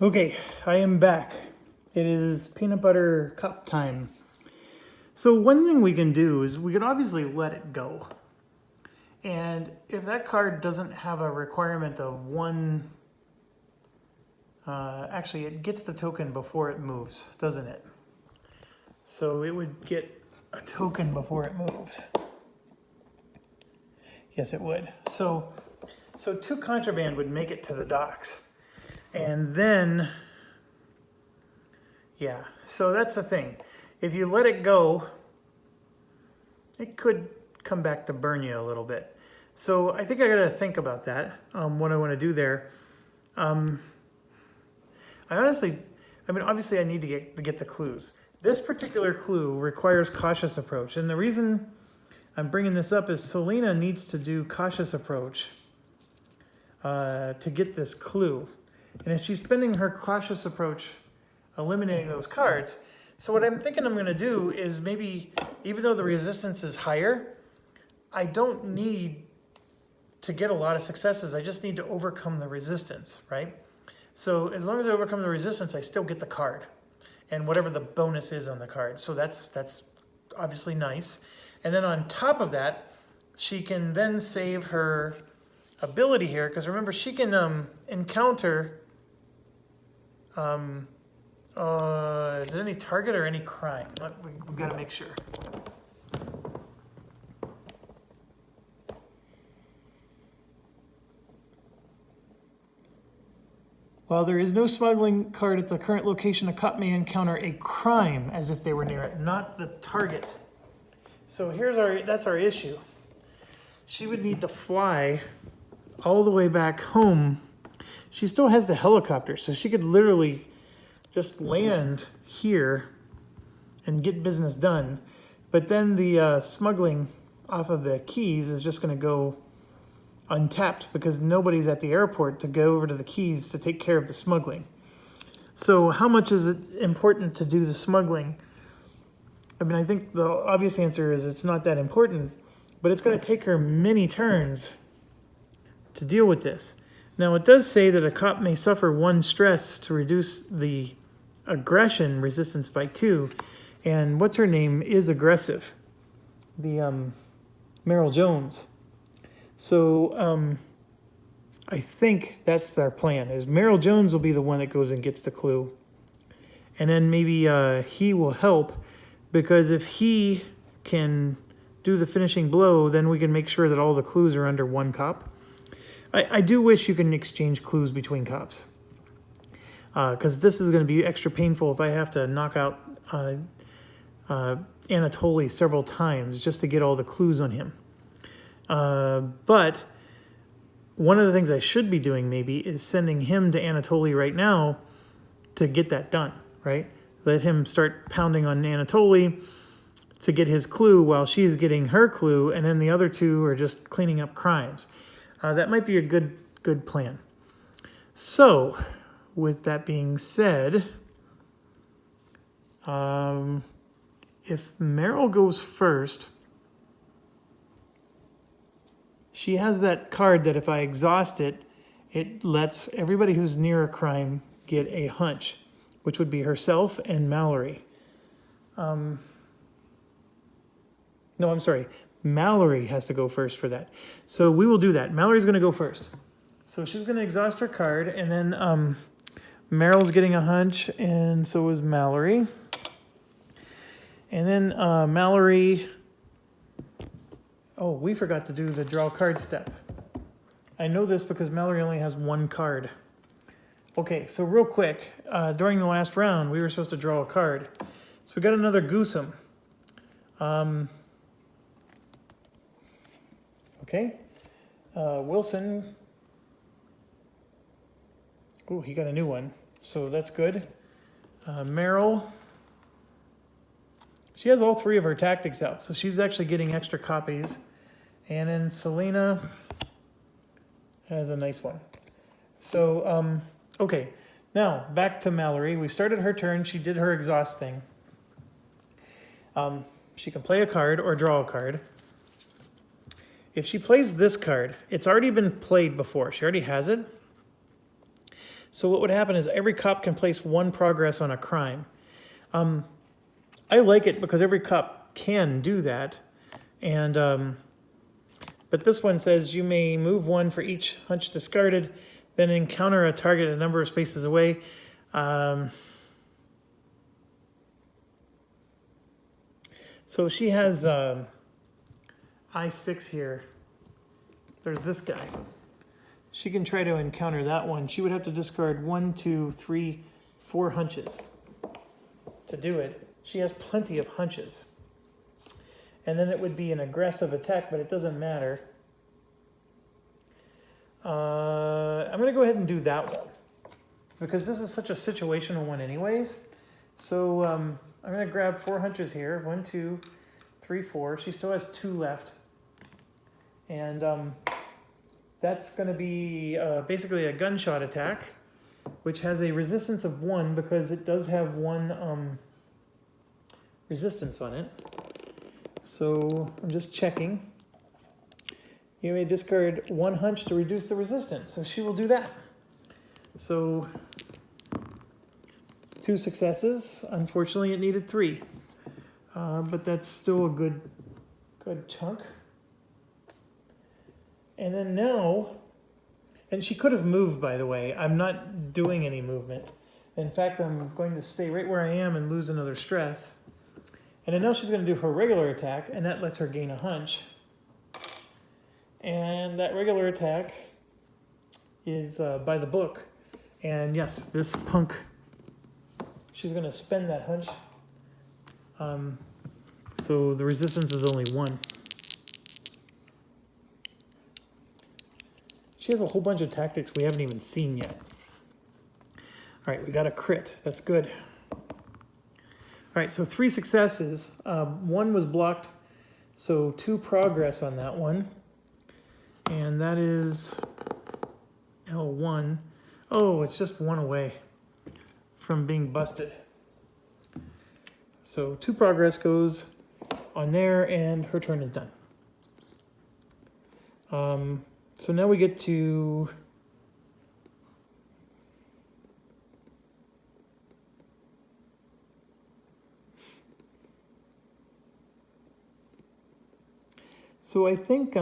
Okay, I am back. It is peanut butter cup time. So one thing we can do is we can obviously let it go. And if that card doesn't have a requirement of one, actually it gets the token before it moves, doesn't it? So it would get a token before it moves. Yes, it would. So 2 contraband would make it to the docks. And then, yeah, so that's the thing. If you let it go, it could come back to burn you a little bit. So I think I gotta think about that, what I wanna do there. Obviously I need to get the clues. This particular clue requires cautious approach. And the reason I'm bringing this up is Selena needs to do cautious approach to get this clue. And if she's spending her cautious approach eliminating those cards, so what I'm thinking I'm going to do is maybe, even though the resistance is higher, I don't need to get a lot of successes. I just need to overcome the resistance, right? So as long as I overcome the resistance, I still get the card and whatever the bonus is on the card. So that's obviously nice. And then on top of that, she can then save her ability here, because remember, she can encounter is it any target or any crime? We've got to make sure. While there is no smuggling card at the current location, a cop may encounter a crime as if they were near it, not the target. So that's our issue. She would need to fly all the way back home. She still has the helicopter, so she could literally just land here and get business done. But then the smuggling off of the keys is just going to go untapped because nobody's at the airport to go over to the keys to take care of the smuggling. So how much is it important to do the smuggling? I think the obvious answer is it's not that important, but it's going to take her many turns to deal with this. Now, it does say that a cop may suffer 1 stress to reduce the aggression resistance by 2, and what's her name is aggressive, the Meryl Jones. So I think that's our plan, is Meryl Jones will be the one that goes and gets the clue, and then maybe he will help, because if he can do the finishing blow, then we can make sure that all the clues are under 1 cop. I do wish you can exchange clues between cops, because this is going to be extra painful if I have to knock out Anatoly several times just to get all the clues on him. But one of the things I should be doing maybe is sending him to Anatoly right now to get that done, right? Let him start pounding on Anatoly to get his clue while she's getting her clue, and then the other 2 are just cleaning up crimes. That might be a good plan. So, with that being said, if Meryl goes first, she has that card that if I exhaust it, it lets everybody who's near a crime get a hunch, which would be herself and Mallory. No, I'm sorry. Mallory has to go first for that. So we will do that. Mallory's going to go first. So she's going to exhaust her card, and then Meryl's getting a hunch, and so is Mallory. And then Mallory... Oh, we forgot to do the draw card step. I know this because Mallory only has 1 card. Okay, so real quick, during the last round, we were supposed to draw a card. So we got another Goosum. Okay, Wilson. Oh, he got a new one, so that's good. Meryl. She has all 3 of her tactics out, so she's actually getting extra copies. And then Selena has a nice one. So, okay, now back to Mallory. We started her turn. She did her exhaust thing. She can play a card or draw a card. If she plays this card, it's already been played before. She already has it. So what would happen is every cop can place one progress on a crime. I like it because every cop can do that. And but this one says you may move one for each hunch discarded, then encounter a target a number of spaces away. So she has I6 here. There's this guy. She can try to encounter that one. She would have to discard 1, 2, 3, 4 hunches to do it. She has plenty of hunches. And then it would be an aggressive attack, but it doesn't matter. I'm going to go ahead and do that one because this is such a situational one anyways. So I'm going to grab 4 hunches here. 1, 2, 3, 4. She still has 2 left. And that's going to be basically a gunshot attack, which has a resistance of 1 because it does have 1 resistance on it. So I'm just checking. You may discard 1 hunch to reduce the resistance. So she will do that. So 2 successes. Unfortunately, it needed 3. But that's still a good chunk. And then now, and she could have moved, by the way. I'm not doing any movement. In fact, I'm going to stay right where I am and lose another stress. And then now she's going to do her regular attack, and that lets her gain a hunch. And that regular attack is by the book. And yes, this punk, she's going to spend that hunch. So the resistance is only 1. She has a whole bunch of tactics we haven't even seen yet. All right, we got a crit. That's good. All right, so 3 successes. 1 was blocked, so 2 progress on that one. And that is L1. Oh, it's just 1 away from being busted. So 2 progress goes on there, and her turn is done. So now we get to so I think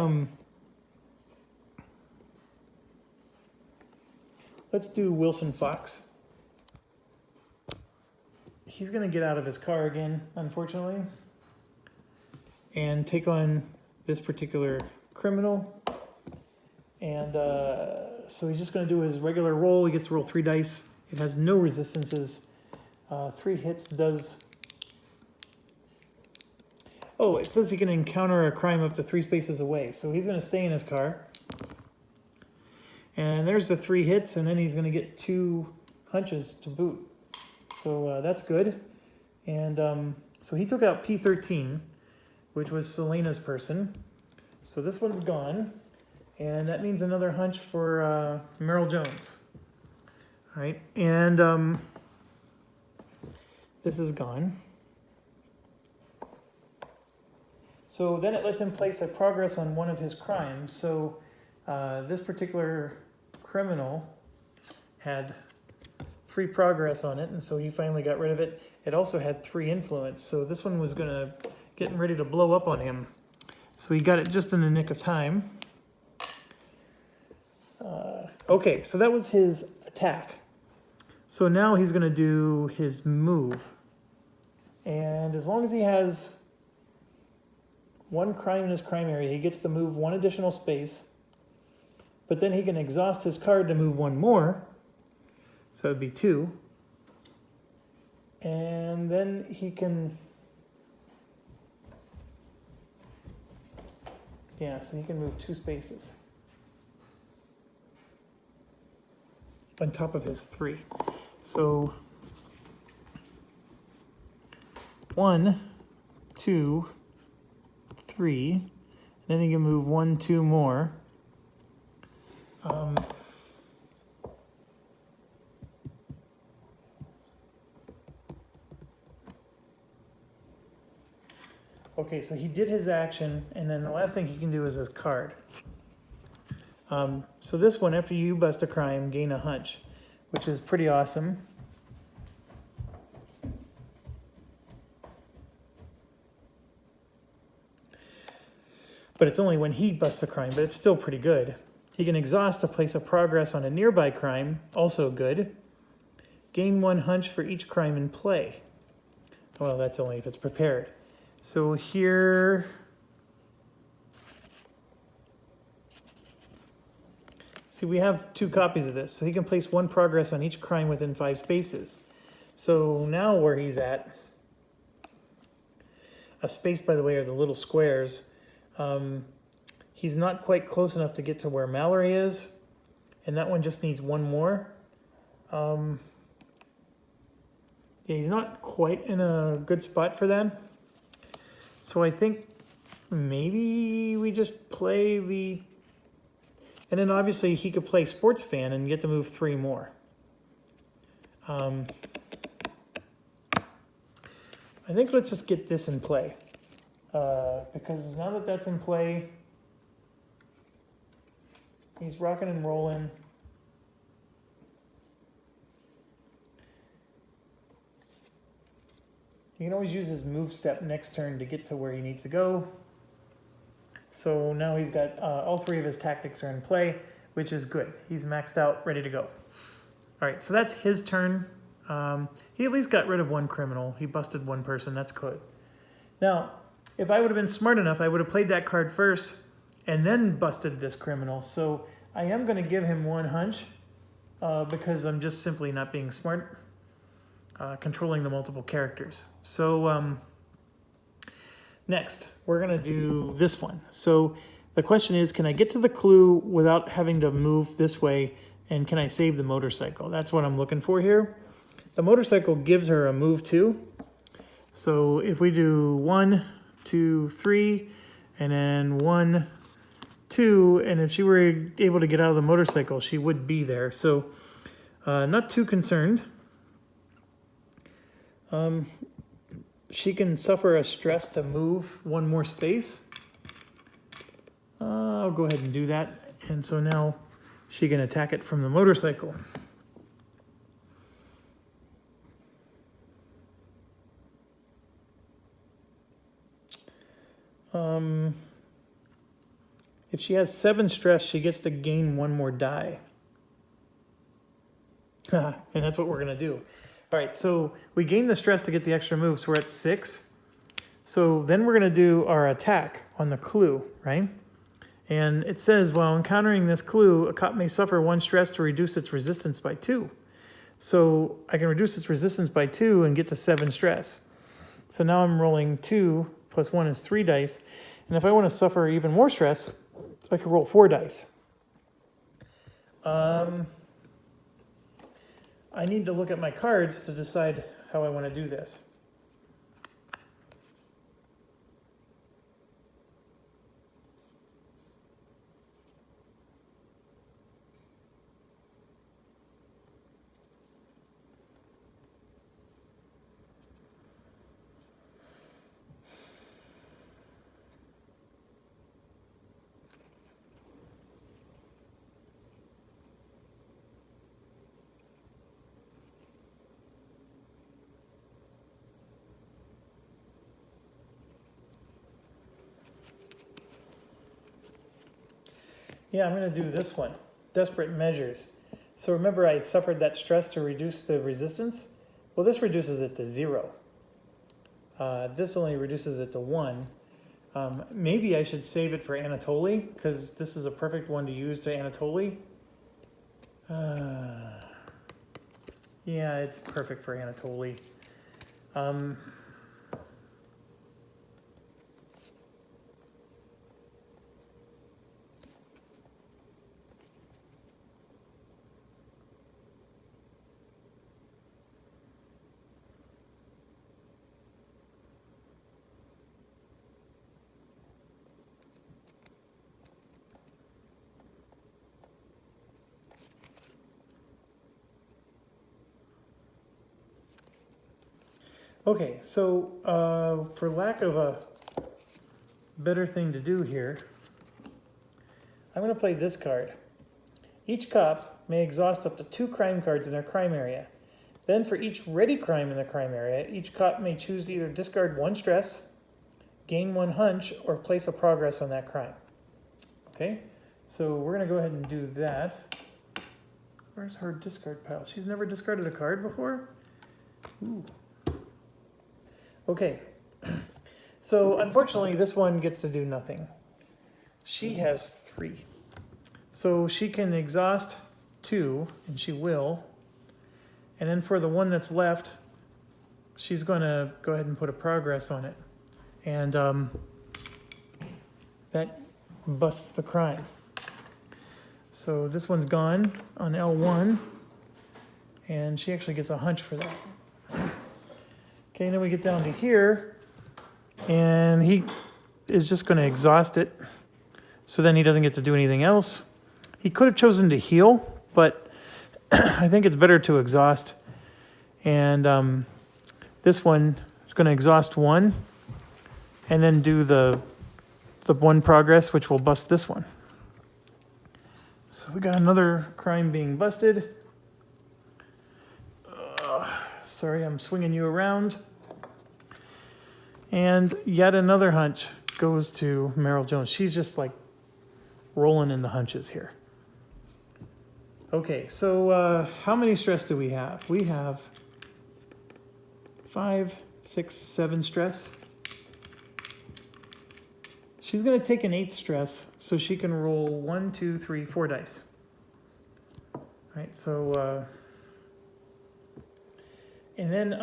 let's do Wilson Fox. He's going to get out of his car again, unfortunately, and take on this particular criminal. And so he's just going to do his regular roll. He gets to roll 3 dice. It has no resistances. 3 hits does... Oh, it says he can encounter a crime up to 3 spaces away. So he's going to stay in his car. And there's the 3 hits, and then he's going to get 2 hunches to boot. So that's good. And so he took out pt3, which was Selena's person. So this one's gone. And that means another hunch for Merrill Jones. All right, and this is gone. So then it lets him place a progress on one of his crimes. So this particular criminal had 3 progress on it, and so he finally got rid of it. It also had 3 influence, so this one was getting ready to blow up on him. So he got it just in the nick of time. Okay, so that was his attack. So now he's going to do his move. And as long as he has 1 crime in his crime area, he gets to move 1 additional space. But then he can exhaust his card to move 1 more. So it would be 2. And then he can... Yeah, so he can move 2 spaces on top of his 3. So 1, 2, 3, and then he can move 1, 2 more. Okay, so he did his action, and then the last thing he can do is his card. So this one, after you bust a crime, gain a hunch, which is pretty awesome. But it's only when he busts a crime, but it's still pretty good. He can exhaust to place a progress on a nearby crime, also good. Gain 1 hunch for each crime in play. Well, that's only if it's prepared. So here, see, we have 2 copies of this. So he can place 1 progress on each crime within 5 spaces. So now where he's at, a space, by the way, are the little squares. He's not quite close enough to get to where Mallory is, and that one just needs 1 more. Yeah, he's not quite in a good spot for that. So I think maybe we just play the... And then obviously he could play Sports Fan and get to move 3 more. I think let's just get this in play. Because now that that's in play, he's rocking and rolling. You can always use his move step next turn to get to where he needs to go. So now he's got all 3 of his tactics are in play, which is good. He's maxed out, ready to go. All right, so that's his turn. He at least got rid of 1 criminal. He busted 1 person, that's good. Now, if I would have been smart enough, I would have played that card first and then busted this criminal. So I am going to give him 1 hunch because I'm just simply not being smart, controlling the multiple characters. So next, we're going to do this one. So the question is, can I get to the clue without having to move this way, and can I save the motorcycle? That's what I'm looking for here. The motorcycle gives her a move too. So if we do 1, 2, 3, and then 1, 2, and if she were able to get out of the motorcycle, she would be there. So not too concerned. She can suffer a stress to move 1 more space. I'll go ahead and do that. And so now she can attack it from the motorcycle. If she has 7 stress, she gets to gain 1 more die. And that's what we're going to do. All right, so we gain the stress to get the extra move, so we're at 6. So then we're going to do our attack on the clue, right? And it says, while encountering this clue, a cop may suffer 1 stress to reduce its resistance by 2. So I can reduce its resistance by 2 and get to 7 stress. So now I'm rolling 2 plus 1 is 3 dice. And if I want to suffer even more stress, I can roll 4 dice. I need to look at my cards to decide how I want to do this. Yeah, I'm going to do this one, Desperate Measures. So remember I suffered that stress to reduce the resistance? Well, this reduces it to 0. This only reduces it to 1. Maybe I should save it for Anatoly, because this is a perfect one to use to Anatoly. Yeah, it's perfect for Anatoly. Okay, so for lack of a better thing to do here, I'm going to play this card. Each cop may exhaust up to 2 crime cards in their crime area. Then for each ready crime in the crime area, each cop may choose to either discard 1 stress, gain 1 hunch, or place a progress on that crime. Okay, so we're gonna go ahead and do that. Where's her discard pile? She's never discarded a card before? Ooh. Okay, so unfortunately this one gets to do nothing. She has 3. So she can exhaust 2, and she will. And then for the one that's left, she's gonna go ahead and put a progress on it. And that busts the crime. So this one's gone on L1, and she actually gets a hunch for that. Okay, and then we get down to here, and he is just going to exhaust it, so then he doesn't get to do anything else. He could have chosen to heal, but I think it's better to exhaust. And this one is going to exhaust 1, and then do the 1 progress, which will bust this one. So we got another crime being busted. Sorry, I'm swinging you around. And yet another hunch goes to Meryl Jones. She's just like rolling in the hunches here. Okay, so how many stress do we have? We have 5, 6, 7 stress. She's going to take an 8th stress, so she can roll 1, 2, 3, 4 dice. All right, so, and then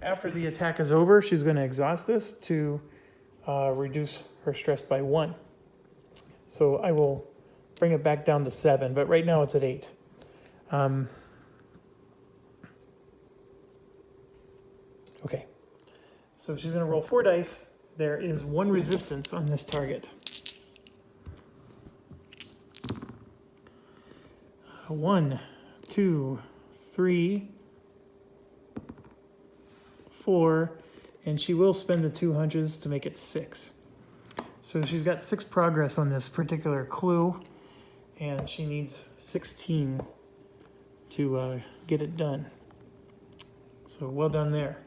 after the attack is over, she's going to exhaust this to reduce her stress by 1. So I will bring it back down to 7, but right now it's at 8. Okay, so she's going to roll 4 dice. There is 1 resistance on this target. 1, 2, 3, 4, and she will spend the 2 hunches to make it 6. So she's got 6 progress on this particular clue, and she needs 16 to get it done. So well done there.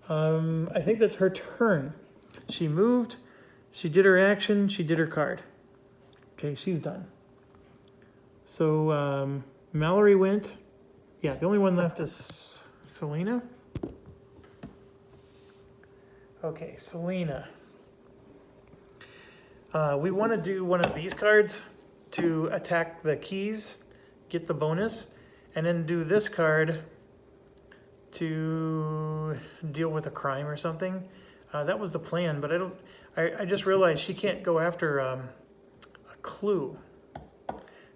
I think that's her turn. She moved, she did her action, she did her card. Okay, she's done. So Mallory went. Yeah, the only one left is Selena. Okay, Selena. We want to do one of these cards to attack the keys, get the bonus, and then do this card to deal with a crime or something. That was the plan, but I just realized she can't go after a clue.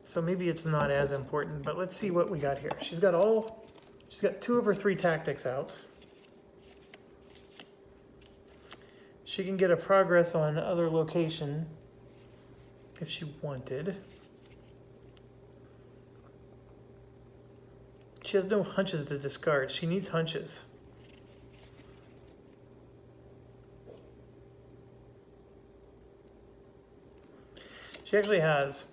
So maybe it's not as important, but let's see what we got here. She's got 2 of her 3 tactics out. She can get a progress on other location if she wanted. She has no hunches to discard. She needs hunches. She actually has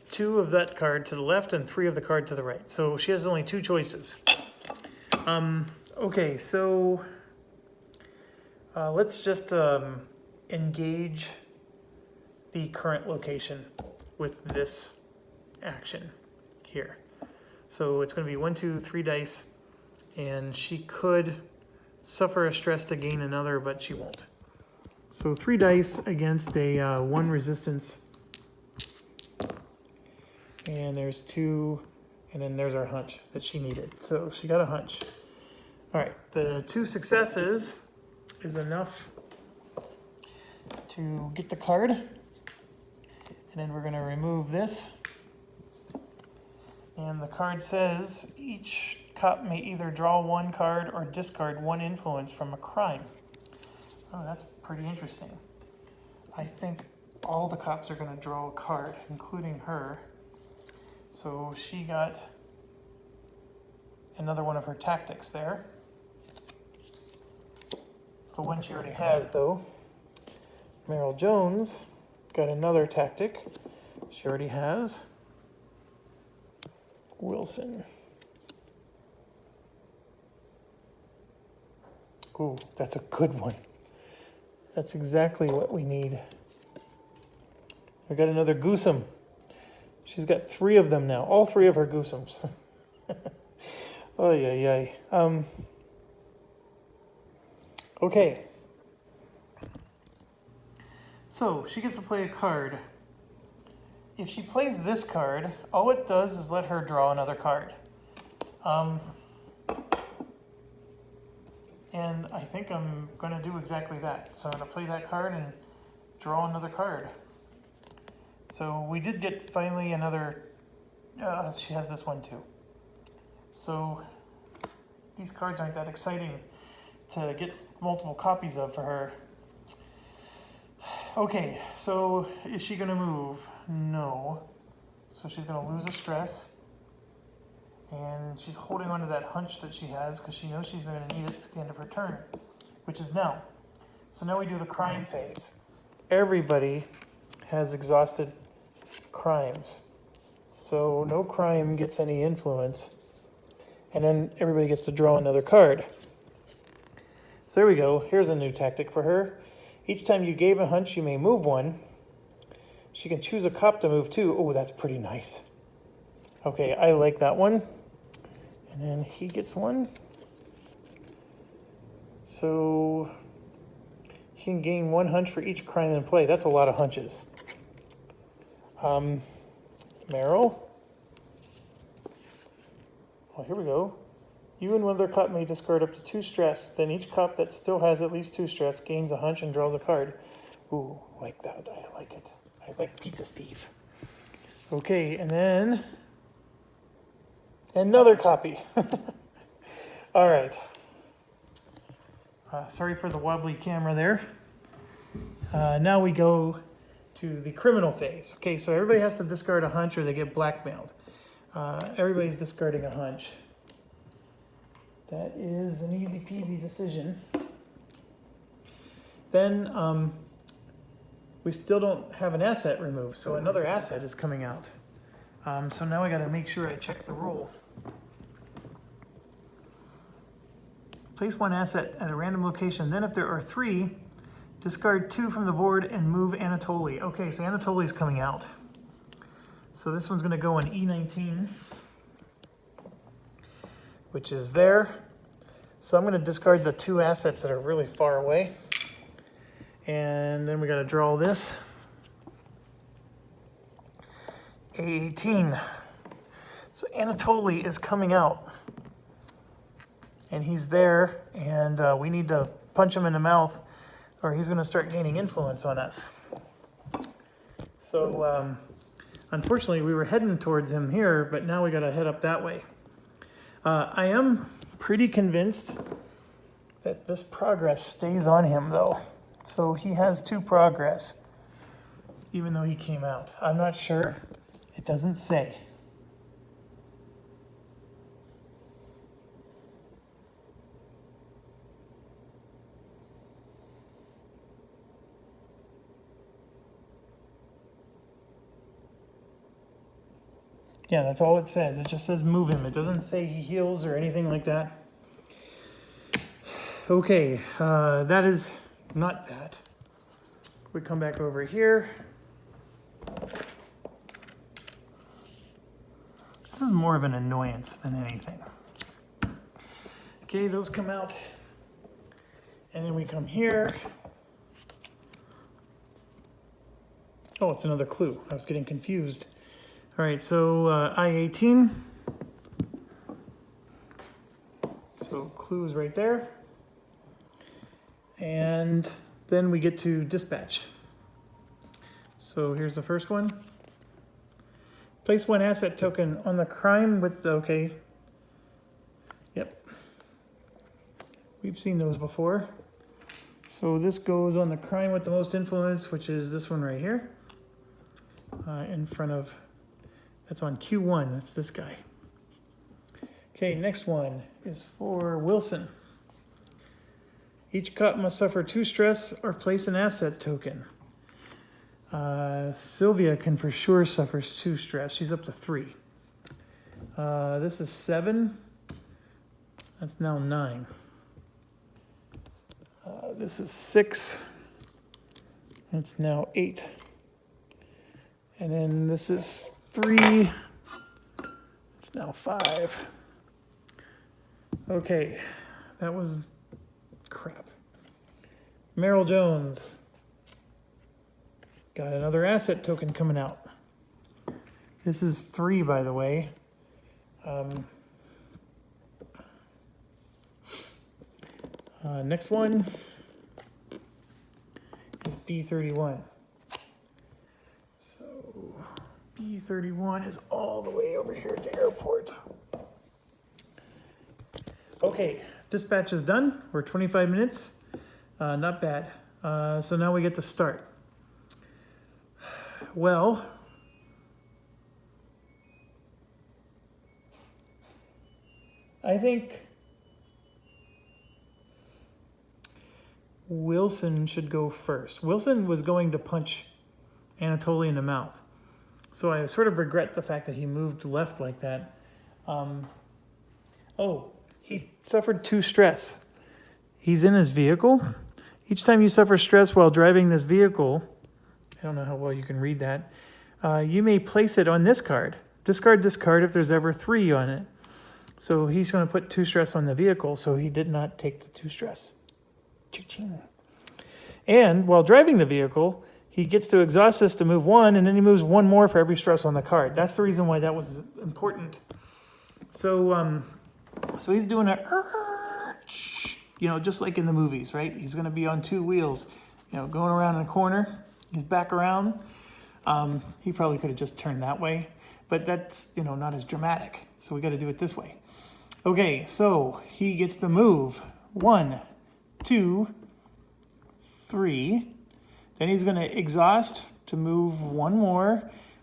2 of that card to the left and 3 of the card to the right. So she has only 2 choices. Okay, so let's just engage the current location with this action here. So it's going to be 1, 2, 3 dice, and she could suffer a stress to gain another, but she won't. So 3 dice against a 1 resistance. And there's 2, and then there's our hunch that she needed. So she got a hunch. All right, the 2 successes is enough to get the card. And then we're going to remove this. And the card says each cop may either draw 1 card or discard 1 influence from a crime. Oh, that's pretty interesting. I think all the cops are going to draw a card, including her. So she got another one of her tactics there. The one she already has, though. Meryl Jones got another tactic she already has. Wilson. Ooh, that's a good one. That's exactly what we need. I got another Goosum. She's got 3 of them now. All 3 of her Goosums. Oh, yeah. Okay. So she gets to play a card. If she plays this card, all it does is let her draw another card. And I think I'm going to do exactly that. So I'm going to play that card and draw another card. So we did get finally another, she has this one too. So these cards aren't that exciting to get multiple copies of for her. Okay, so is she gonna move? No. So she's gonna lose a stress. And she's holding on to that hunch that she has because she knows she's gonna need it at the end of her turn, which is now. So now we do the crime phase. Everybody has exhausted crimes. So no crime gets any influence. And then everybody gets to draw another card. So there we go. Here's a new tactic for her. Each time you gave a hunch, you may move one. She can choose a cop to move too. Oh, that's pretty nice. Okay, I like that one. And then he gets one. So he can gain 1 hunch for each crime in play. That's a lot of hunches. Meryl. Oh, here we go. You and one other cop may discard up to 2 stress. Then each cop that still has at least 2 stress gains a hunch and draws a card. Ooh, like that. I like it. I like Pizza Steve. Okay, and then another copy. All right. Sorry for the wobbly camera there. Now we go to the criminal phase. Okay, so everybody has to discard a hunch or they get blackmailed. Everybody's discarding a hunch. That is an easy peasy decision. Then we still don't have an asset removed, so another asset is coming out. So now I got to make sure I check the rule. Place 1 asset at a random location. Then if there are 3, discard 2 from the board and move Anatoly. Okay, so Anatoly is coming out. So this one's going to go on E19, which is there. So I'm going to discard the 2 assets that are really far away. And then we got to draw this. A18. So Anatoly is coming out. And he's there, and we need to punch him in the mouth or he's going to start gaining influence on us. So unfortunately we were heading towards him here, but now we got to head up that way. I am pretty convinced that this progress stays on him though. So he has 2 progress, even though he came out. I'm not sure. It doesn't say. Yeah, that's all it says. It just says move him. It doesn't say he heals or anything like that. Okay, that is not that. We come back over here. This is more of an annoyance than anything. Okay, those come out. And then we come here. Oh, it's another clue. I was getting confused. All right, so I-18. So clue is right there. And then we get to dispatch. So here's the first one. Place 1 asset token on the crime with the, okay. Yep. We've seen those before. So this goes on the crime with the most influence, which is this one right here. In front of, that's on Q1, that's this guy. Okay, next one is for Wilson. Each cop must suffer 2 stress or place an asset token. Sylvia can for sure suffers 2 stress. She's up to 3. This is 7. That's now 9. This is 6. It's now 8. And then this is 3. It's now 5. Okay, that was crap. Merrill Jones. Got another asset token coming out. This is 3, by the way. Next one is B31. So B31 is all the way over here at the airport. Okay, dispatch is done. We're 25 minutes. Not bad. So now we get to start. Well, I think Wilson should go first. Wilson was going to punch Anatoly in the mouth. So I sort of regret the fact that he moved left like that. Oh, he suffered 2 stress. He's in his vehicle. Each time you suffer stress while driving this vehicle, I don't know how well you can read that, you may place it on this card. Discard this card if there's ever 3 on it. So he's going to put 2 stress on the vehicle, so he did not take the 2 stress. Cha-ching. And while driving the vehicle, he gets to exhaust this to move 1, and then he moves 1 more for every stress on the card. That's the reason why that was important. So, so he's doing a, just like in the movies, right? He's going to be on 2 wheels, going around in a corner. He's back around. He probably could have just turned that way, but that's, not as dramatic. So we got to do it this way. Okay, so he gets to move 1, 2, 3. Then he's going to exhaust to move 1 more,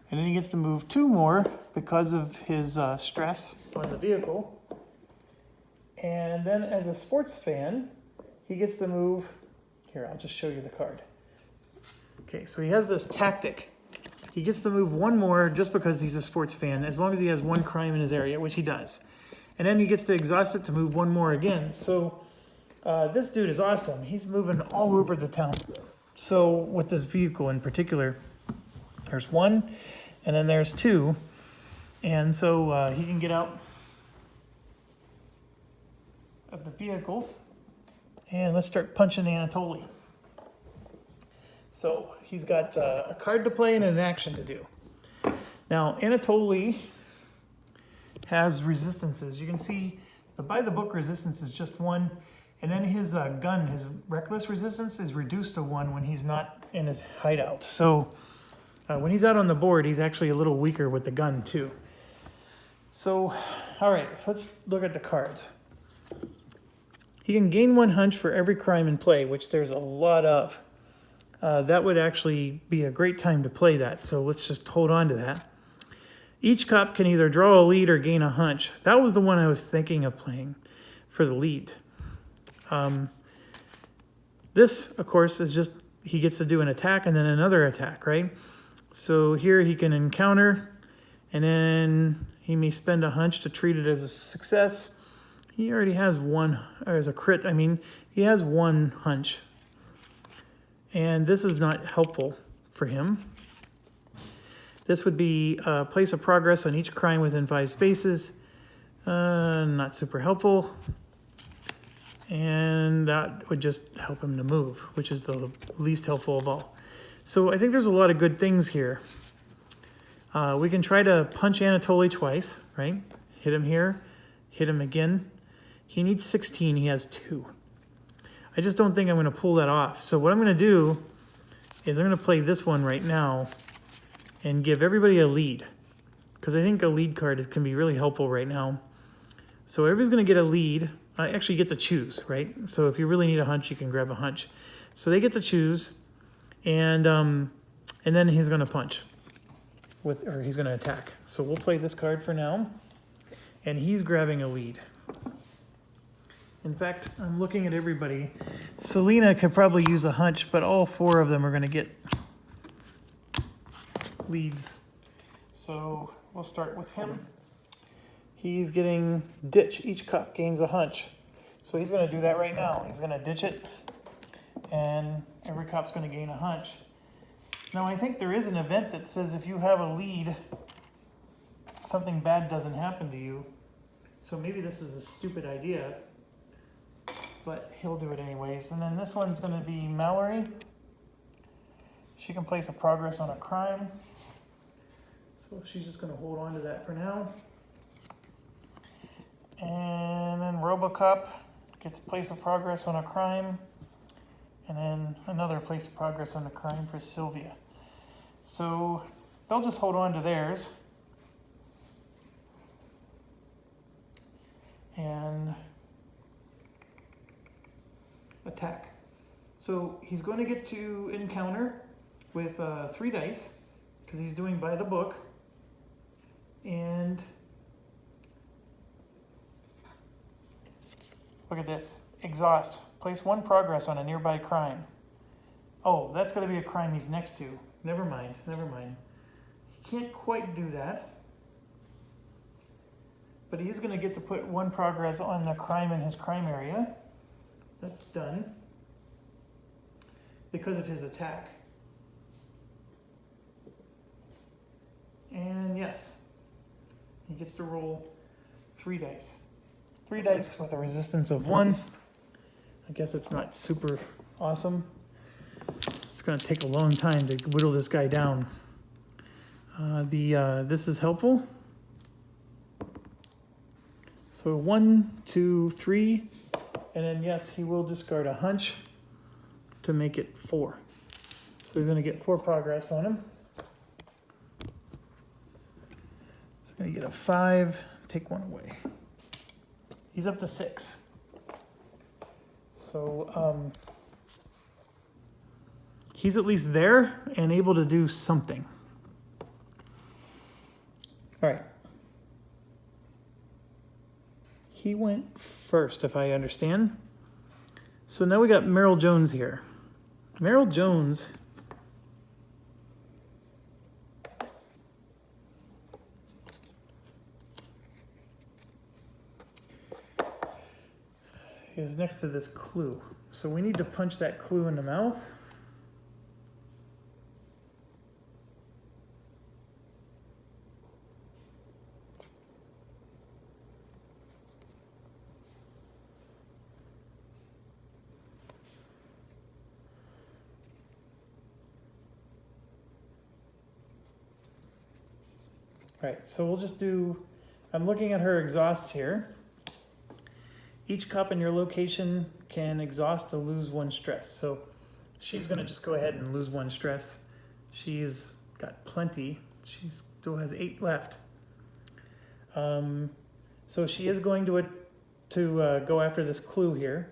and then he gets to move 2 more because of his stress on the vehicle. And then as a sports fan, he gets to move, here, I'll just show you the card. Okay, so he has this tactic. He gets to move 1 more just because he's a sports fan, as long as he has 1 crime in his area, which he does. And then he gets to exhaust it to move 1 more again. So this dude is awesome. He's moving all over the town. So with this vehicle in particular, there's 1, and then there's 2. And so he can get out of the vehicle, and let's start punching Anatoly. So he's got a card to play and an action to do. Now Anatoly has resistances. You can see the by the book resistance is just 1, and then his gun, his reckless resistance, is reduced to 1 when he's not in his hideout. So when he's out on the board, he's actually a little weaker with the gun too. So, all right, let's look at the cards. He can gain 1 hunch for every crime in play, which there's a lot of. That would actually be a great time to play that, so let's just hold on to that. Each cop can either draw a lead or gain a hunch. That was the one I was thinking of playing for the lead. This, of course, is just, he gets to do an attack and then another attack, right? So here he can encounter, and then he may spend a hunch to treat it as a success. He already has 1, or as a crit, he has 1 hunch. And this is not helpful for him. This would be place of progress on each crime within 5 spaces. Not super helpful. And that would just help him to move, which is the least helpful of all. So I think there's a lot of good things here. We can try to punch Anatoly twice, right? Hit him here, hit him again. He needs 16, he has 2. I just don't think I'm going to pull that off. So what I'm going to do is I'm going to play this one right now and give everybody a lead, because I think a lead card can be really helpful right now. So everybody's going to get a lead. I actually get to choose, right? So if you really need a hunch, you can grab a hunch. So they get to choose, and then he's going to punch, or he's going to attack. So we'll play this card for now, and he's grabbing a lead. In fact, I'm looking at everybody. Selena could probably use a hunch, but all 4 of them are going to get leads. So we'll start with him. he's getting ditch. Each cup gains a hunch. So he's going to do that right now. He's going to ditch it, and every cup's going to gain a hunch. Now I think there is an event that says if you have a lead, something bad doesn't happen to you. So maybe this is a stupid idea, but he'll do it anyways. And then this one's going to be Mallory. She can place a progress on a crime. So she's just going to hold on to that for now. And then Robocup gets place of progress on a crime. And then another place of progress on a crime for Sylvia. So they'll just hold on to theirs. And attack. So he's going to get to encounter with 3 dice, because he's doing by the book. And look at this. Exhaust. Place 1 progress on a nearby crime. Oh, that's going to be a crime he's next to. Never mind, never mind. He can't quite do that. But he is going to get to put 1 progress on the crime in his crime area. That's done. Because of his attack. And yes, he gets to roll 3 dice. 3 dice with a resistance of 1. I guess it's not super awesome. It's going to take a long time to whittle this guy down. This is helpful. So 1, 2, 3, and then yes, he will discard a hunch to make it 4. So he's going to get 4 progress on him. He's going to get a 5, take 1 away. He's up to 6. So he's at least there and able to do something. All right. He went first, if I understand. So now we got Merrill Jones here. Merrill Jones is next to this clue. So we need to punch that clue in the mouth. All right, so we'll just do, I'm looking at her exhausts here. Each cup in your location can exhaust to lose 1 stress. So she's going to just go ahead and lose 1 stress. She's got plenty. She still has 8 left. So she is going to go after this clue here.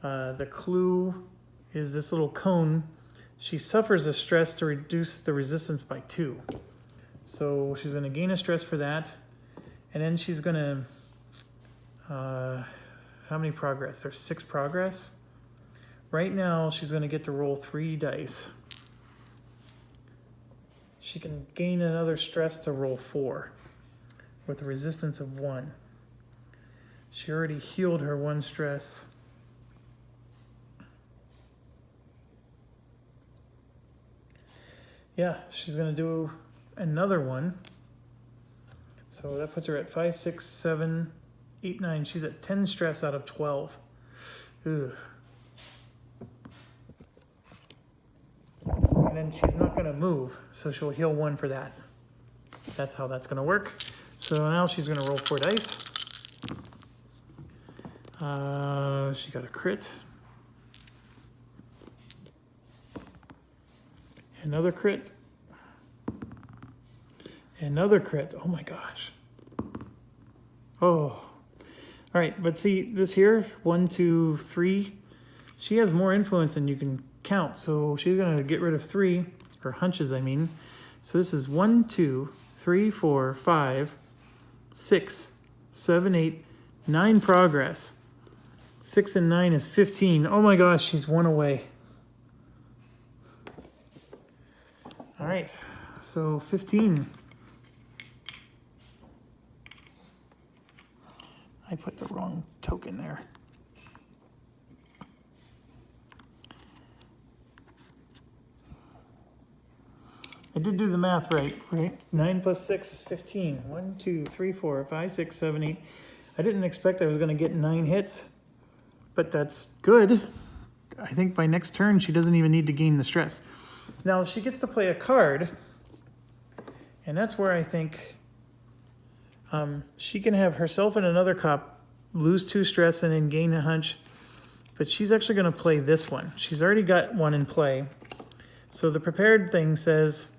The clue is this little cone. She suffers a stress to reduce the resistance by 2. So she's going to gain a stress for that. And then she's going to... how many progress? There's 6 progress. Right now, she's going to get to roll 3 dice. She can gain another stress to roll 4 with a resistance of 1. She already healed her 1 stress. Yeah, she's going to do another one. So that puts her at 5, 6, 7, 8, 9. She's at 10 stress out of 12. Ugh. And then she's not going to move, so she'll heal 1 for that. That's how that's going to work. So now she's going to roll 4 dice. She got a crit. Another crit. Another crit. Oh my gosh. Oh. All right, but see this here, 1, 2, 3. She has more influence than you can count, so she's gonna get rid of 3, or hunches, I mean. So this is 1, 2, 3, 4, 5, 6, 7, 8, 9 progress. 6 and 9 is 15. Oh my gosh, she's 1 away. All right, so 15. I put the wrong token there. I did do the math right? 9 plus 6 is 15. 1, 2, 3, 4, 5, 6, 7, 8. I didn't expect I was going to get 9 hits, but that's good. I think by next turn she doesn't even need to gain the stress. Now she gets to play a card, and that's where I think she can have herself and another cop lose 2 stress and then gain a hunch, but she's actually going to play this one. She's already got one in play. So the prepared thing says,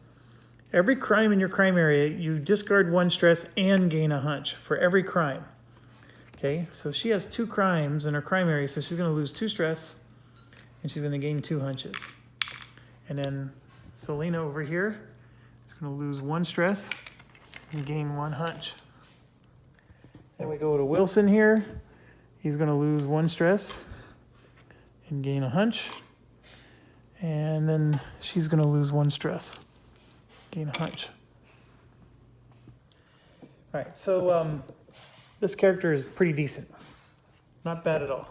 every crime in your crime area, you discard 1 stress and gain a hunch for every crime. Okay, so she has 2 crimes in her crime area, so she's going to lose 2 stress, and she's going to gain 2 hunches. And then Selena over here is going to lose 1 stress and gain 1 hunch. Then we go to Wilson here. He's going to lose 1 stress and gain a hunch. And then she's going to lose 1 stress, gain a hunch. All right, so this character is pretty decent. Not bad at all.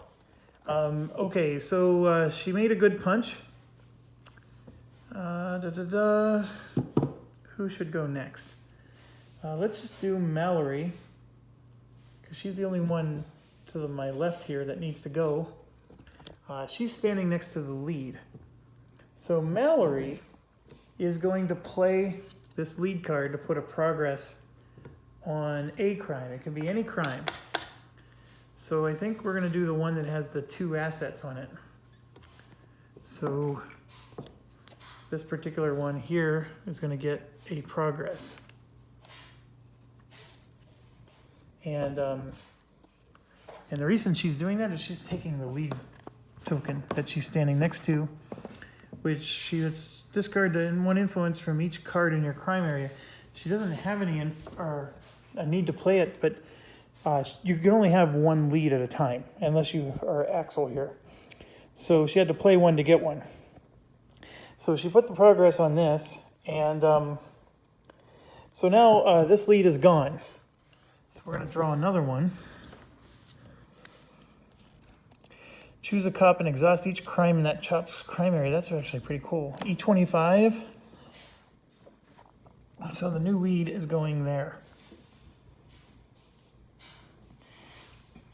Okay, so she made a good punch. Who should go next? Let's just do Mallory, because she's the only one to my left here that needs to go. She's standing next to the lead. So Mallory is going to play this lead card to put a progress on a crime. It can be any crime. So I think we're going to do the one that has the 2 assets on it. So this particular one here is going to get a progress. And the reason she's doing that is she's taking the lead token that she's standing next to, which she lets discard 1 influence from each card in your crime area. She doesn't have any a need to play it, but you can only have 1 lead at a time, unless you are Axel here. So she had to play 1 to get 1. So she put the progress on this, and so now this lead is gone. So we're going to draw another one. Choose a cop and exhaust each crime in that chop's crime area. That's actually pretty cool. E25. So the new lead is going there.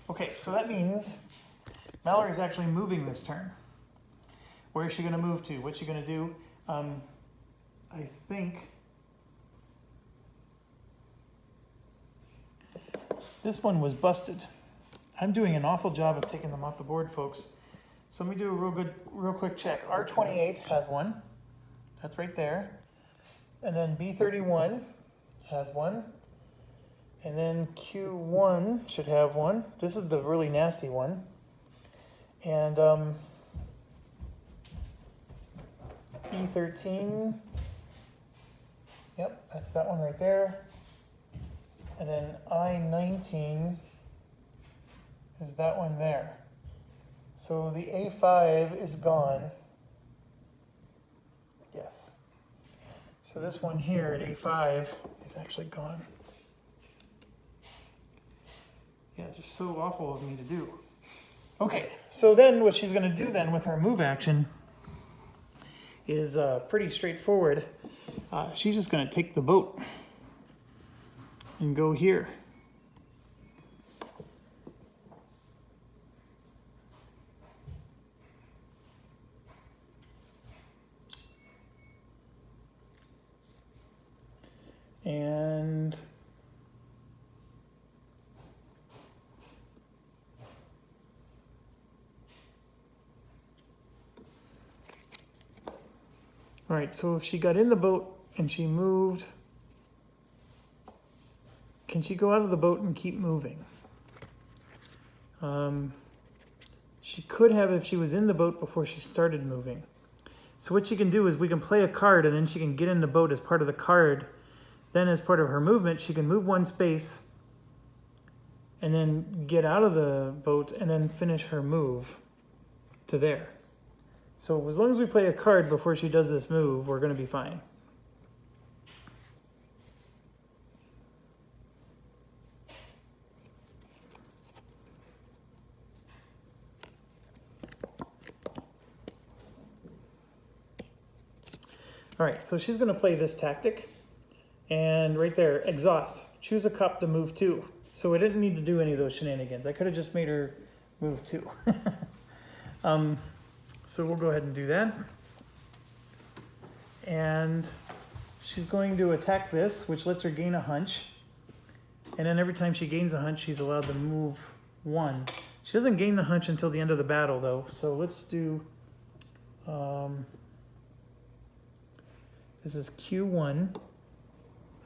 Okay, so that means Mallory's actually moving this turn. Where is she going to move to? What's she going to do? I think this one was busted. I'm doing an awful job of taking them off the board, folks. So let me do a real quick check. R28 has 1. That's right there. And then B31 has 1. And then Q1 should have 1. This is the really nasty one. And E13. Yep, that's that one right there. And then I19 is that one there. So the A5 is gone. Yes. So this one here at A5 is actually gone. Yeah, just so awful of me to do. Okay, so then what she's going to do then with her move action is pretty straightforward. She's just going to take the boat and go here. And all right, so if she got in the boat and she moved, can she go out of the boat and keep moving? She could have if she was in the boat before she started moving. So what she can do is we can play a card and then she can get in the boat as part of the card. Then as part of her movement, she can move 1 space and then get out of the boat and then finish her move to there. So as long as we play a card before she does this move, we're going to be fine. All right, so she's gonna play this tactic. And right there, exhaust. Choose a cup to move to. So I didn't need to do any of those shenanigans. I could have just made her move too. So we'll go ahead and do that. And she's going to attack this, which lets her gain a hunch. And then every time she gains a hunch, she's allowed to move one. She doesn't gain the hunch until the end of the battle though. So let's do, this is Q1.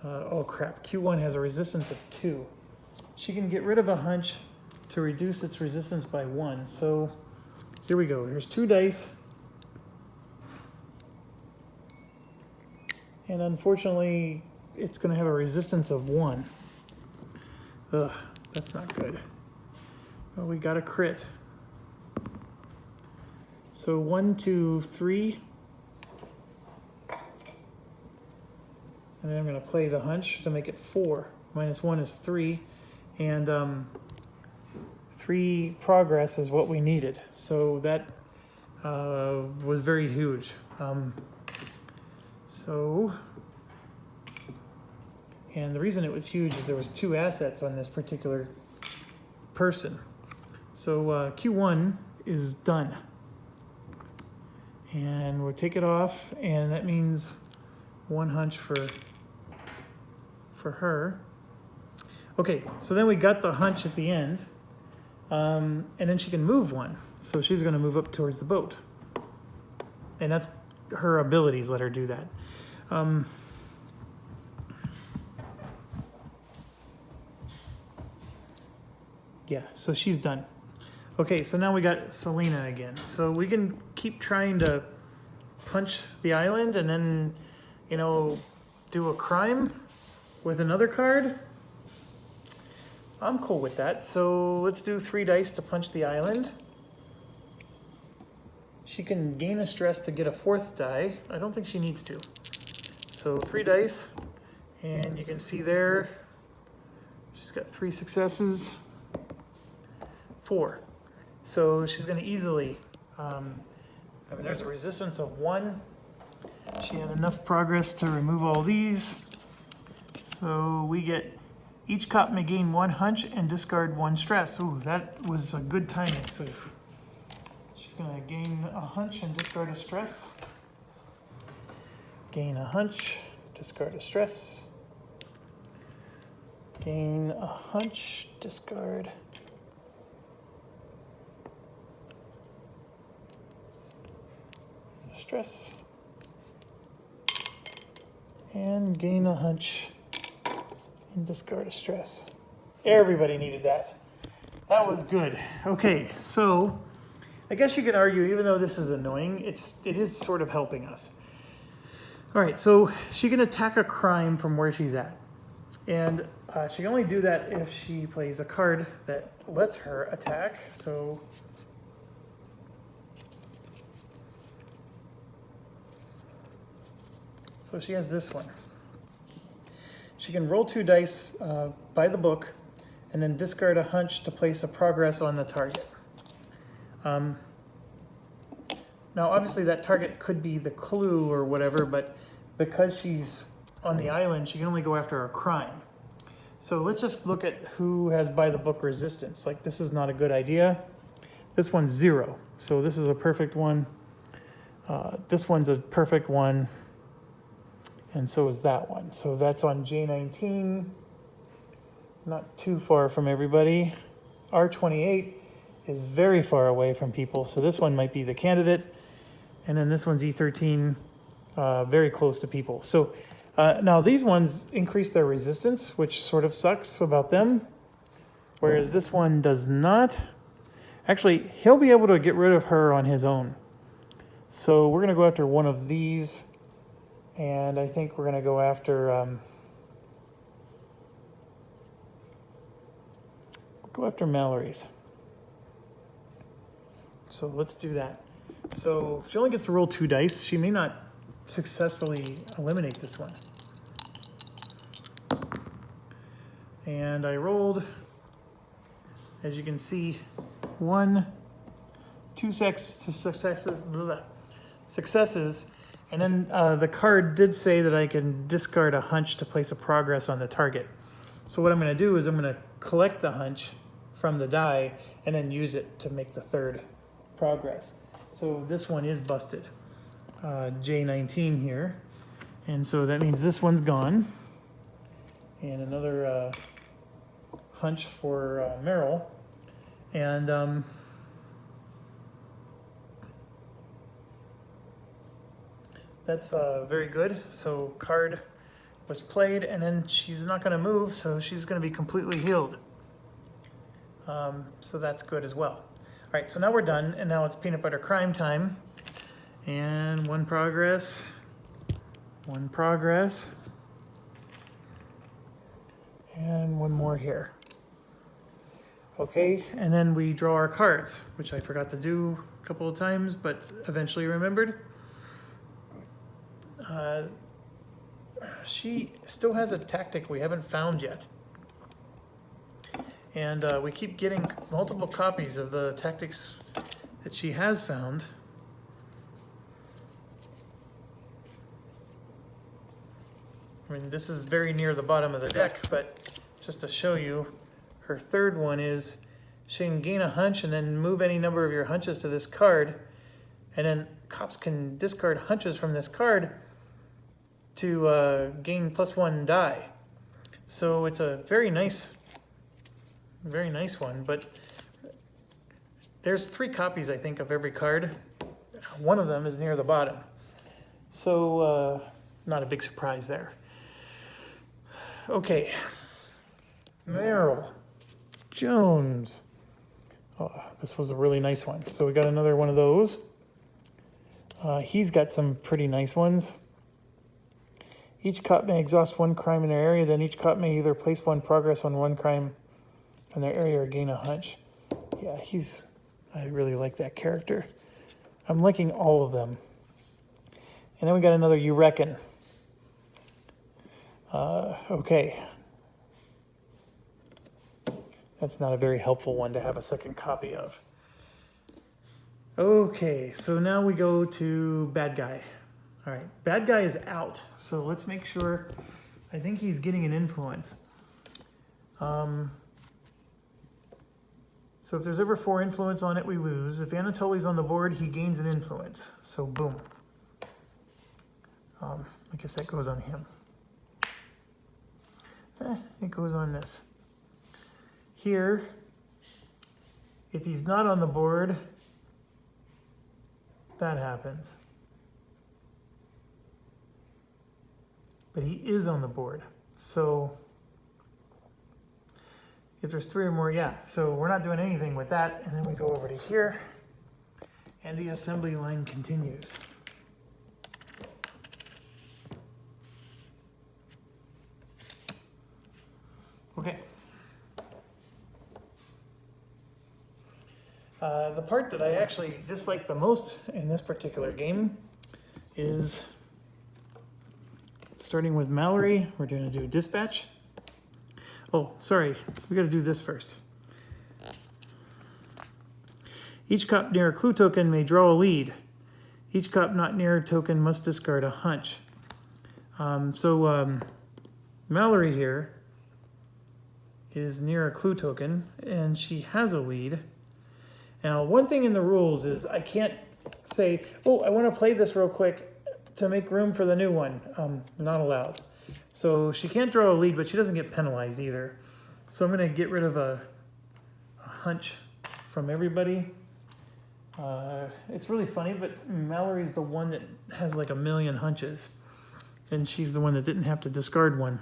Oh crap, Q1 has a resistance of 2. She can get rid of a hunch to reduce its resistance by 1. So here we go. Here's 2 dice. And unfortunately, it's going to have a resistance of 1. Ugh, that's not good. Well, we got a crit. So 1, 2, 3. And then I'm going to play the hunch to make it 4. Minus 1 is 3. And 3 progress is what we needed. So that was very huge. And the reason it was huge is there was 2 assets on this particular person. So Q1 is done. And we'll take it off, and that means 1 hunch for her. Okay, so then we got the hunch at the end, and then she can move 1. So she's going to move up towards the boat. And that's her abilities let her do that. Yeah, so she's done. Okay, so now we got Selena again. So we can keep trying to punch the island and then, you know, do a crime with another card. I'm cool with that. So let's do 3 dice to punch the island. She can gain a stress to get a 4th die. I don't think she needs to. So 3 dice, and you can see there, she's got 3 successes, 4. So she's gonna easily, there's a resistance of 1. She had enough progress to remove all these. So we get, each cop may gain 1 hunch and discard 1 stress. Ooh, that was a good timing. So she's gonna gain a hunch and discard a stress. Gain a hunch, discard a stress. Gain a hunch, discard. A stress. And gain a hunch and discard a stress. Everybody needed that. That was good. Okay, so I guess you could argue, even though this is annoying, it is sort of helping us. All right, so she can attack a crime from where she's at. And she can only do that if she plays a card that lets her attack. So she has this one. She can roll 2 dice by the book and then discard a hunch to place a progress on the target. Now, obviously, that target could be the clue or whatever, but because she's on the island, she can only go after a crime. So let's just look at who has by the book resistance. Like, this is not a good idea. This one's 0. So this is a perfect one. This one's a perfect one. And so is that one. So that's on J19. Not too far from everybody. R28 is very far away from people. So this one might be the candidate. And then this one's E13, very close to people. So now these ones increase their resistance, which sort of sucks about them. Whereas this one does not. Actually, he'll be able to get rid of her on his own. So we're going to go after one of these. And I think we're going to go after Mallory's. So let's do that. So she only gets to roll 2 dice. She may not successfully eliminate this one. And I rolled, as you can see, 1, 2 successes. And then the card did say that I can discard a hunch to place a progress on the target. So what I'm going to do is I'm going to collect the hunch from the die and then use it to make the third progress. So this one is busted, J19 here. And so that means this one's gone. And another hunch for Meryl. And that's very good. So card was played, and then she's not going to move, so she's going to be completely healed. So that's good as well. All right, so now we're done, and now it's peanut butter crime time. And one progress, and one more here. Okay, and then we draw our cards, which I forgot to do a couple of times, but eventually remembered. She still has a tactic we haven't found yet. And we keep getting multiple copies of the tactics that she has found. I mean, this is very near the bottom of the deck, but just to show you, her third one is she can gain a hunch and then move any number of your hunches to this card, and then cops can discard hunches from this card to gain +1 die. So it's a very nice one, but there's 3 copies, I think, of every card. One of them is near the bottom. So not a big surprise there. Okay, Meryl Jones. Oh, this was a really nice one. So we got another one of those. He's got some pretty nice ones. Each cop may exhaust 1 crime in their area, then each cop may either place 1 progress on 1 crime in their area or gain a hunch. Yeah, I really like that character. I'm liking all of them. And then we got another You Reckon. Okay. That's not a very helpful one to have a second copy of. Okay, so now we go to Bad Guy. All right, Bad Guy is out, so let's make sure. I think he's getting an influence. So if there's ever 4 influence on it, we lose. If Anatoly's on the board, he gains an influence. So boom. I guess that goes on him. It goes on this. Here, if he's not on the board, that happens. But he is on the board. So if there's 3 or more, yeah. So we're not doing anything with that. And then we go over to here, and the assembly line continues. Okay. The part that I actually dislike the most in this particular game is starting with Mallory. We're going to do dispatch. Oh, sorry. We got to do this first. Each cop near a clue token may draw a lead. Each cop not near a token must discard a hunch. Mallory here is near a clue token, and she has a lead. Now, one thing in the rules is I can't say, oh, I want to play this real quick to make room for the new one. Not allowed. So she can't draw a lead, but she doesn't get penalized either. So I'm going to get rid of a hunch from everybody. It's really funny, but Mallory's the one that has like 1,000,000 hunches, and she's the one that didn't have to discard one.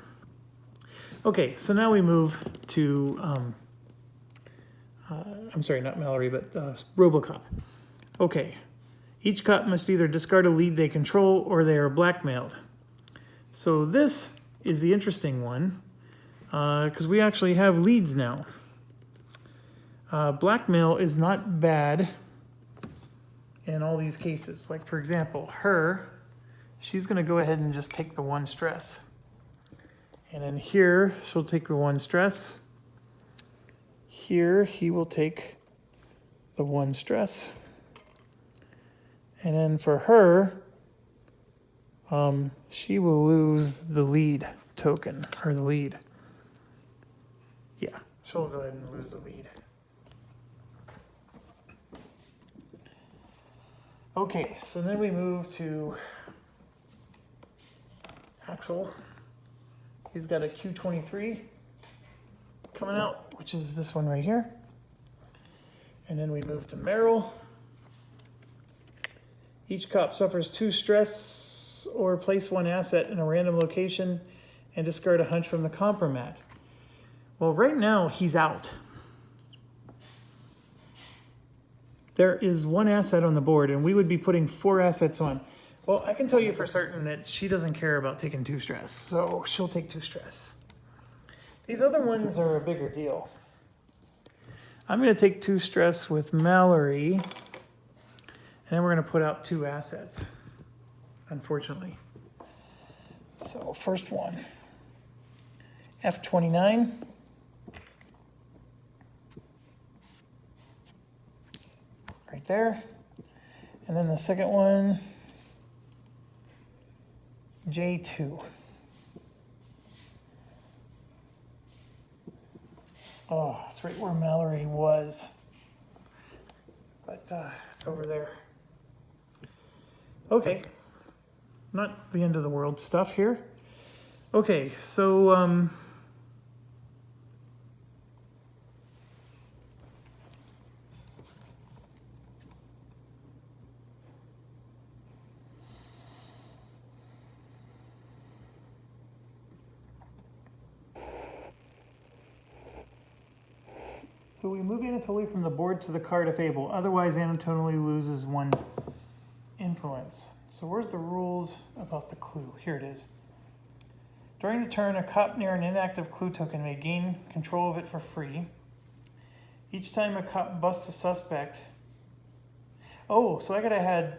Okay, so now we move to, I'm sorry, not Mallory, but RoboCop. Okay, each cop must either discard a lead they control or they are blackmailed. So this is the interesting one, because we actually have leads now. Blackmail is not bad in all these cases. Like, for example, she's going to go ahead and just take the 1 stress. And then here, she'll take the 1 stress. Here, he will take the 1 stress. And then for her, she will lose the lead token, or the lead. Yeah, she'll go ahead and lose the lead. Okay, so then we move to Axel. He's got a Q23 coming out, which is this one right here. And then we move to Merrill. Each cop suffers 2 stress or place 1 asset in a random location and discard a hunch from the compromat. Well, right now he's out. There is 1 asset on the board and we would be putting 4 assets on. Well, I can tell you for certain that she doesn't care about taking 2 stress, so she'll take 2 stress. These other ones are a bigger deal. I'm going to take 2 stress with Mallory, and then we're going to put out 2 assets, unfortunately. So first one, F29. Right there. And then the second one, J2. Oh, it's right where Mallory was. But it's over there. Okay. Not the end of the world stuff here. Okay, so we move Anatoly from the board to the card if able. Otherwise, Anatoly loses 1 influence. So where's the rules about the clue? Here it is. During the turn, a cop near an inactive clue token may gain control of it for free. Each time a cop busts a suspect. Oh, so I gotta add.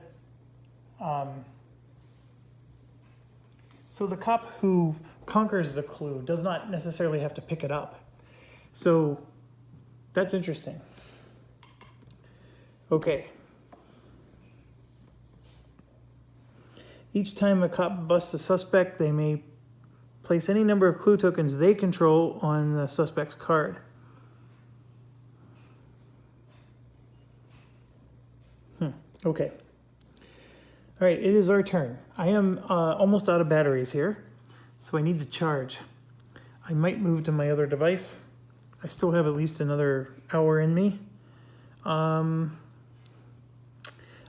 So the cop who conquers the clue does not necessarily have to pick it up. So that's interesting. Okay. Each time a cop busts a suspect, they may place any number of clue tokens they control on the suspect's card. Okay. All right, it is our turn. I am almost out of batteries here, so I need to charge. I might move to my other device. I still have at least another hour in me. I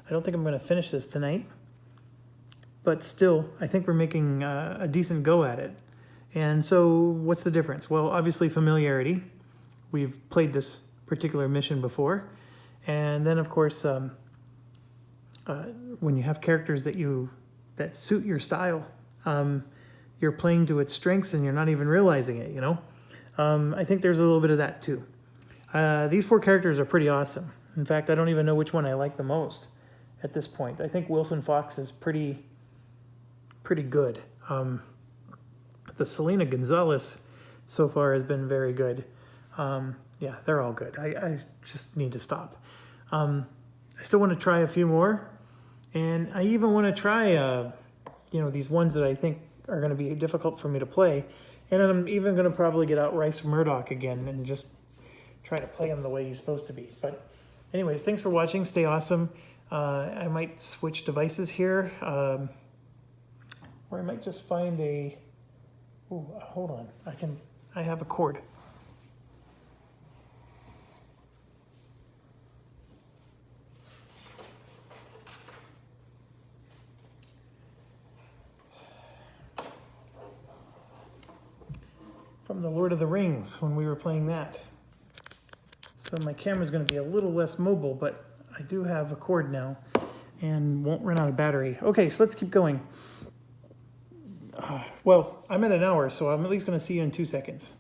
don't think I'm going to finish this tonight. But still, I think we're making a decent go at it. And so what's the difference? Well, obviously familiarity. We've played this particular mission before. And then, of course, when you have characters that suit your style, you're playing to its strengths and you're not even realizing it, you know? I think there's a little bit of that too. These 4 characters are pretty awesome. In fact, I don't even know which one I like the most at this point. I think Wilson Fox is pretty good. The Selena Gonzalez so far has been very good. Yeah, they're all good. I just need to stop. I still want to try a few more, and I even want to try, these ones that I think are going to be difficult for me to play. And I'm even going to probably get out Rice Murdoch again and just try to play him the way he's supposed to be. But anyways, thanks for watching. Stay awesome. I might switch devices here. Or I might just find a... Ooh, hold on. I have a cord. From the Lord of the Rings when we were playing that. So my camera's going to be a little less mobile, but I do have a cord now and won't run out of battery. Okay, so let's keep going. Well, I'm at an hour, so I'm at least going to see you in 2 seconds.